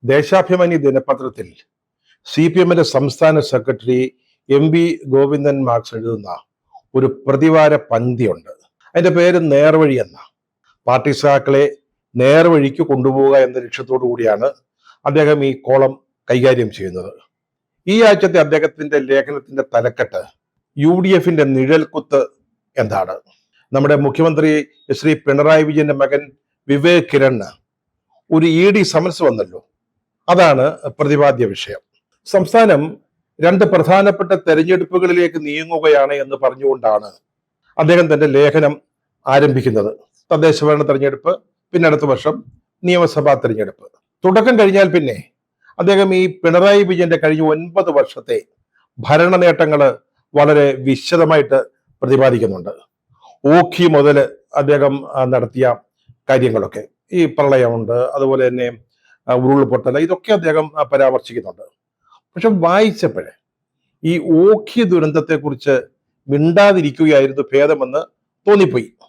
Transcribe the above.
ദേശാഭിമാനി ദിനപത്രത്തിൽ CPM-ന്റെ സംസ്ഥാന secretary MV Govindan marks എഴുതുന്ന ഒരു പ്രതിവാര പങ്ക്തിയുണ്ട്. അതിന്റെ പേര് നേർവഴി എന്ന. പാർട്ടി സഖാക്കളെ നേർവഴിക്ക് കൊണ്ടുപോവുക എന്ന ലക്ഷ്യത്തോടു കൂടിയാണ് അദ്ദേഹം ഈ കോളം കൈകാര്യം ചെയ്യുന്നത്. ഈ ആഴ്ചത്തെ അദ്ദേഹത്തിന്റെ ലേഖനത്തിന്റെ തലക്കെട്ട് UDF-ന്റെ നിഴൽക്കുത്ത് എന്താണ്. നമ്മുടെ മുഖ്യമന്ത്രി ശ്രീ പിണറായി വിജയന്റെ മകൻ വിവേക് കിരണ് ഒരു ED സമൻസ് വന്നല്ലോ. അതാണ് പ്രതിപാദ്യ വിഷയം. സംസ്ഥാനം രണ്ട് പ്രധാനപ്പെട്ട തെരഞ്ഞെടുപ്പുകളിലേക്ക് നീങ്ങുകയാണ് എന്ന് പറഞ്ഞുകൊണ്ടാണ് അദ്ദേഹം തന്റെ ലേഖനം ആരംഭിക്കുന്നത്. തദ്ദേശഭരണ തെരഞ്ഞെടുപ്പ്, പിന്നെ അടുത്ത വർഷം നിയമസഭാ തെരഞ്ഞെടുപ്പ്. തുടക്കം കഴിഞ്ഞാൽ പിന്നെ അദ്ദേഹം ഈ പിണറായി വിജയന്റെ കഴിഞ്ഞ 9 വർഷത്തെ ഭരണ നേട്ടങ്ങൾ വളരെ വിശദമായിട്ട് പ്രതിപാദിക്കുന്നുണ്ട്. ഓഖി മുതൽ അദ്ദേഹം നടത്തിയ കാര്യങ്ങളൊക്കെ, ഈ പ്രളയമുണ്ട്, അതുപോലെ തന്നെ ഉരുൾപൊട്ടൽ, ഇതൊക്കെ അദ്ദേഹം പരാമർശിക്കുന്നുണ്ട്. പക്ഷെ വായിച്ചപ്പോഴേ ഈ ഓഖി ദുരന്തത്തെക്കുറിച്ച് മിണ്ടാതിരിക്കുകയായിരുന്നു ഭേദമെന്ന് തോന്നിപ്പോയി.